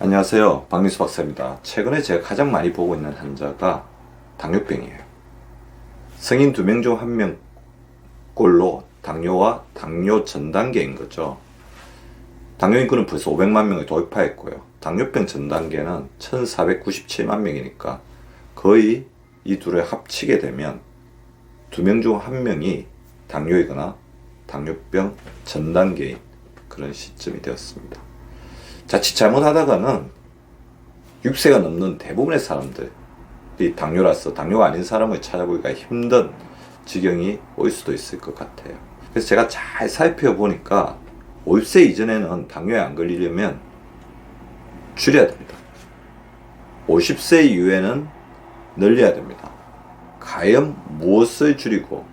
안녕하세요, 박민수 박사입니다. 최근에 제가 가장 많이 보고 있는 환자가 당뇨병이에요. 성인 2명 중 1명 꼴로 당뇨와 당뇨 전 단계인 거죠. 당뇨 인구는 벌써 500만 명을 돌파했고요. 당뇨병 전 단계는 1497만 명이니까 거의 이 둘을 합치게 되면 2명 중 1명이 당뇨이거나 당뇨병 전 단계인 그런 시점이 되었습니다. 자칫 잘못하다가는 6세가 넘는 대부분의 사람들이 당뇨라서 당뇨가 아닌 사람을 찾아보기가 힘든 지경이 올 수도 있을 것 같아요. 그래서 제가 잘 살펴보니까 50세 이전에는 당뇨에 안 걸리려면 줄여야 됩니다. 50세 이후에는 늘려야 됩니다. 과연 무엇을 줄이고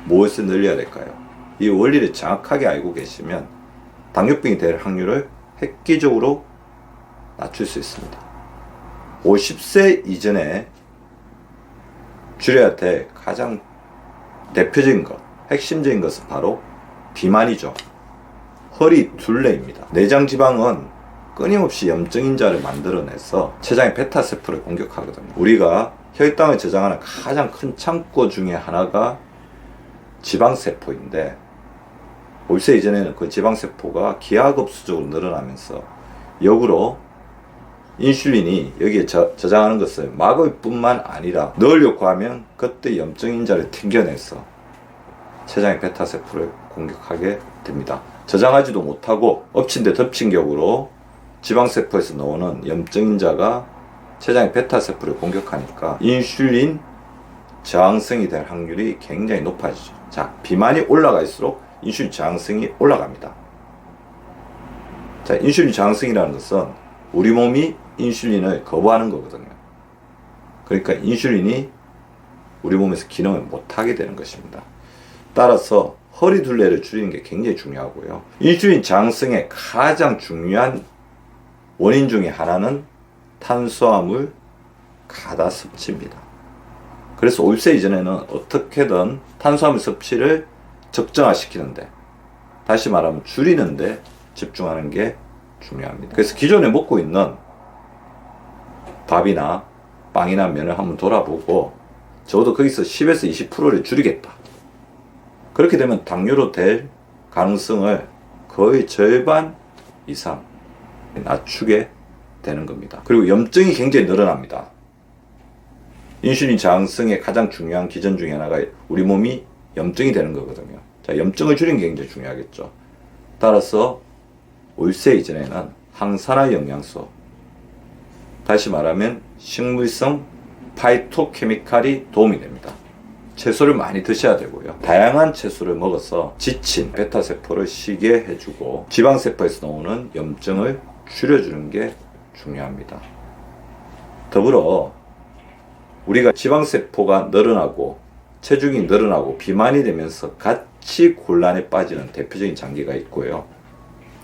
무엇을 늘려야 될까요? 이 원리를 정확하게 알고 계시면 당뇨병이 될 확률을 획기적으로 낮출 수 있습니다. 50세 이전에 줄여야 될 가장 대표적인 것, 핵심적인 것은 바로 비만이죠. 허리 둘레입니다. 내장 지방은 끊임없이 염증인자를 만들어내서 췌장의 베타세포를 공격하거든요. 우리가 혈당을 저장하는 가장 큰 창고 중에 하나가 지방세포인데 50세 이전에는 그 지방세포가 기하급수적으로 늘어나면서 역으로 인슐린이 여기에 저장하는 것을 막을 뿐만 아니라 넣으려고 하면 그때 염증인자를 튕겨내서 췌장의 베타세포를 공격하게 됩니다. 저장하지도 못하고 엎친 데 덮친 격으로 지방세포에서 나오는 염증인자가 췌장의 베타세포를 공격하니까 인슐린 저항성이 될 확률이 굉장히 높아지죠. 자, 비만이 올라갈수록 인슐린 저항성이 올라갑니다. 자, 인슐린 저항성이라는 것은 우리 몸이 인슐린을 거부하는 거거든요. 그러니까 인슐린이 우리 몸에서 기능을 못하게 되는 것입니다. 따라서 허리 둘레를 줄이는 게 굉장히 중요하고요. 인슐린 저항성의 가장 중요한 원인 중에 하나는 탄수화물 과다 섭취입니다. 그래서 50세 이전에는 어떻게든 탄수화물 섭취를 적정화시키는데, 다시 말하면 줄이는데 집중하는 게 중요합니다. 그래서 기존에 먹고 있는 밥이나 빵이나 면을 한번 돌아보고 적어도 거기서 10에서 20%를 줄이겠다. 그렇게 되면 당뇨로 될 가능성을 거의 절반 이상 낮추게 되는 겁니다. 그리고 염증이 굉장히 늘어납니다. 인슐린 저항성의 가장 중요한 기전 중에 하나가 우리 몸이 염증이 되는 거거든요. 자, 염증을 줄이는 게 굉장히 중요하겠죠. 따라서 50세 이전에는 항산화 영양소, 다시 말하면 식물성 파이토케미칼이 도움이 됩니다. 채소를 많이 드셔야 되고요. 다양한 채소를 먹어서 지친 베타세포를 쉬게 해주고 지방세포에서 나오는 염증을 줄여주는 게 중요합니다. 더불어 우리가 지방세포가 늘어나고 체중이 늘어나고 비만이 되면서 같이 곤란에 빠지는 대표적인 장기가 있고요.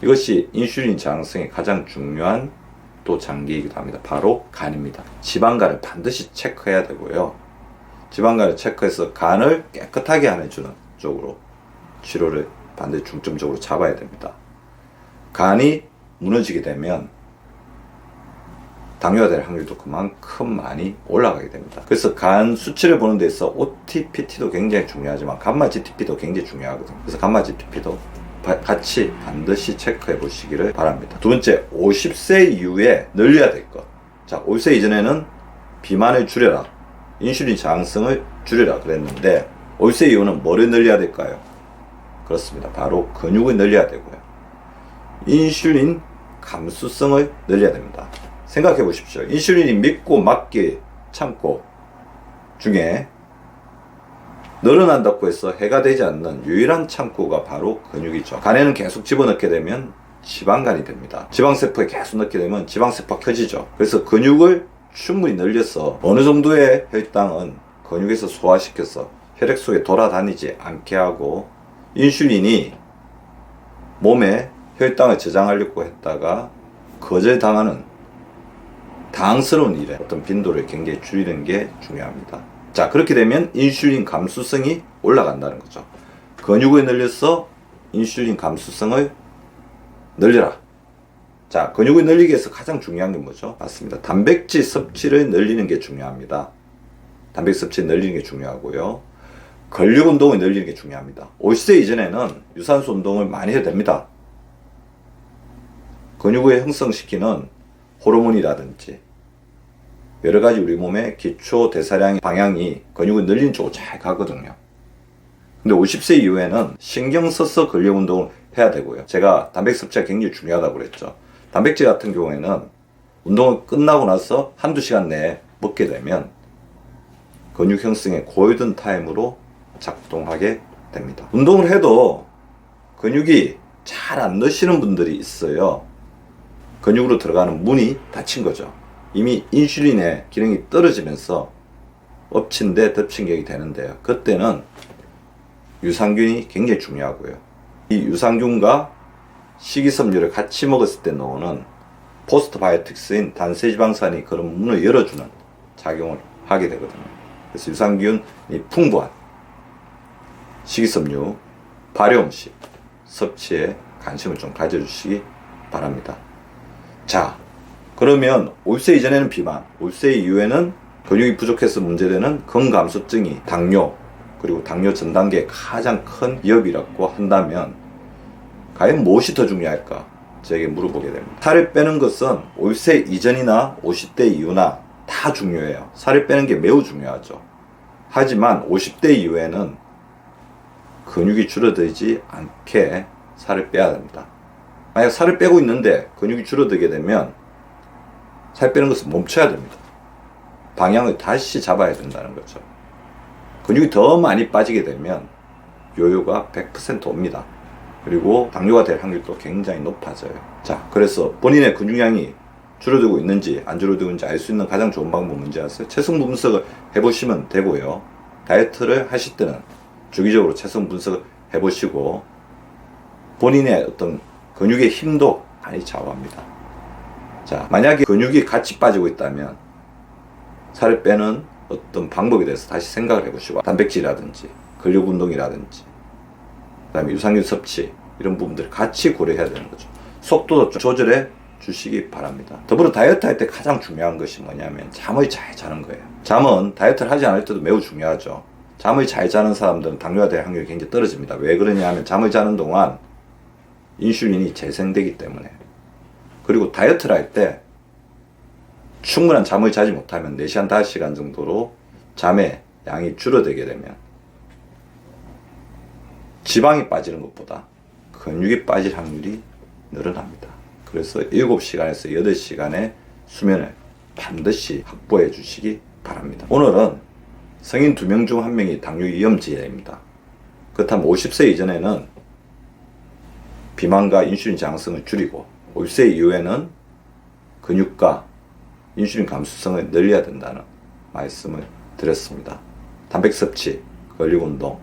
이것이 인슐린 저항성의 가장 중요한 또 장기이기도 합니다. 바로 간입니다. 지방간을 반드시 체크해야 되고요. 지방간을 체크해서 간을 깨끗하게 해주는 쪽으로 치료를 반드시 중점적으로 잡아야 됩니다. 간이 무너지게 되면 당뇨가 될 확률도 그만큼 많이 올라가게 됩니다. 그래서 간 수치를 보는 데 있어 OTPT도 굉장히 중요하지만 감마 GTP도 굉장히 중요하거든요. 그래서 감마 GTP도 같이 반드시 체크해 보시기를 바랍니다. 두 번째, 50세 이후에 늘려야 될 것. 자, 50세 이전에는 비만을 줄여라, 인슐린 저항성을 줄여라 그랬는데 50세 이후는 뭐를 늘려야 될까요? 그렇습니다. 바로 근육을 늘려야 되고요. 인슐린 감수성을 늘려야 됩니다. 생각해 보십시오. 인슐린이 믿고 맞게 참고 중에 늘어난다고 해서 해가 되지 않는 유일한 창고가 바로 근육이죠. 간에는 계속 집어넣게 되면 지방간이 됩니다. 지방세포에 계속 넣게 되면 지방세포가 켜지죠. 그래서 근육을 충분히 늘려서 어느 정도의 혈당은 근육에서 소화시켜서 혈액 속에 돌아다니지 않게 하고 인슐린이 몸에 혈당을 저장하려고 했다가 거절당하는 당스러운 일에 어떤 빈도를 굉장히 줄이는 게 중요합니다. 자, 그렇게 되면 인슐린 감수성이 올라간다는 거죠. 근육을 늘려서 인슐린 감수성을 늘려라. 자, 근육을 늘리기 위해서 가장 중요한 게 뭐죠? 맞습니다. 단백질 섭취를 늘리는 게 중요합니다. 단백질 섭취를 늘리는 게 중요하고요. 근력 운동을 늘리는 게 중요합니다. 50세 이전에는 유산소 운동을 많이 해도 됩니다. 근육을 형성시키는 호르몬이라든지 여러 가지 우리 몸의 기초 대사량 방향이 근육을 늘리는 쪽으로 잘 가거든요. 근데 50세 이후에는 신경 써서 근력 운동을 해야 되고요. 제가 단백질 섭취가 굉장히 중요하다고 그랬죠. 단백질 같은 경우에는 운동을 끝나고 나서 한두 시간 내에 먹게 되면 근육 형성의 골든 타임으로 작동하게 됩니다. 운동을 해도 근육이 잘 안 넣으시는 분들이 있어요. 근육으로 들어가는 문이 닫힌 거죠. 이미 인슐린의 기능이 떨어지면서 엎친 데 덮친 격이 되는데요. 그때는 유산균이 굉장히 중요하고요. 이 유산균과 식이섬유를 같이 먹었을 때 나오는 포스트바이오틱스인 단세지방산이 그런 문을 열어주는 작용을 하게 되거든요. 그래서 유산균이 풍부한 식이섬유, 발효음식 섭취에 관심을 좀 가져주시기 바랍니다. 자, 그러면 50세 이전에는 비만, 50세 이후에는 근육이 부족해서 문제되는 근감소증이 당뇨, 그리고 당뇨 전 단계의 가장 큰 위협이라고 한다면 과연 무엇이 더 중요할까? 저에게 물어보게 됩니다. 살을 빼는 것은 50세 이전이나 50대 이후나 다 중요해요. 살을 빼는 게 매우 중요하죠. 하지만 50대 이후에는 근육이 줄어들지 않게 살을 빼야 됩니다. 만약 살을 빼고 있는데 근육이 줄어들게 되면 살 빼는 것을 멈춰야 됩니다. 방향을 다시 잡아야 된다는 거죠. 근육이 더 많이 빠지게 되면 요요가 100% 옵니다. 그리고 당뇨가 될 확률도 굉장히 높아져요. 자, 그래서 본인의 근육량이 줄어들고 있는지 안 줄어들고 있는지 알 수 있는 가장 좋은 방법은 뭔지 아세요? 체성 분석을 해보시면 되고요. 다이어트를 하실 때는 주기적으로 체성 분석을 해보시고 본인의 어떤 근육의 힘도 많이 좌우합니다. 자, 만약에 근육이 같이 빠지고 있다면 살을 빼는 어떤 방법에 대해서 다시 생각을 해보시고 단백질이라든지 근력 운동이라든지 그다음에 유산균 섭취 이런 부분들을 같이 고려해야 되는 거죠. 속도도 좀 조절해 주시기 바랍니다. 더불어 다이어트 할 때 가장 중요한 것이 뭐냐면 잠을 잘 자는 거예요. 잠은 다이어트를 하지 않을 때도 매우 중요하죠. 잠을 잘 자는 사람들은 당뇨가 될 확률이 굉장히 떨어집니다. 왜 그러냐 하면 잠을 자는 동안 인슐린이 재생되기 때문에. 그리고 다이어트를 할 때 충분한 잠을 자지 못하면 4시간, 5시간 정도로 잠의 양이 줄어들게 되면 지방이 빠지는 것보다 근육이 빠질 확률이 늘어납니다. 그래서 7시간에서 8시간의 수면을 반드시 확보해 주시기 바랍니다. 오늘은 성인 2명 중 1명이 당뇨 위험지대입니다. 그렇다면 50세 이전에는 비만과 인슐린 저항성을 줄이고 50세 이후에는 근육과 인슐린 감수성을 늘려야 된다는 말씀을 드렸습니다. 단백 섭취, 근력 운동,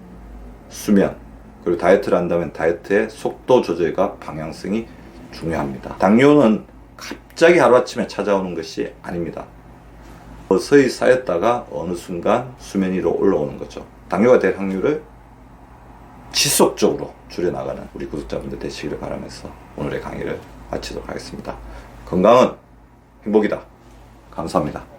수면, 그리고 다이어트를 한다면 다이어트의 속도 조절과 방향성이 중요합니다. 당뇨는 갑자기 하루아침에 찾아오는 것이 아닙니다. 서서히 쌓였다가 어느 순간 수면 위로 올라오는 거죠. 당뇨가 될 확률을 지속적으로 줄여나가는 우리 구독자분들 되시기를 바라면서 오늘의 강의를 마치도록 하겠습니다. 건강은 행복이다. 감사합니다.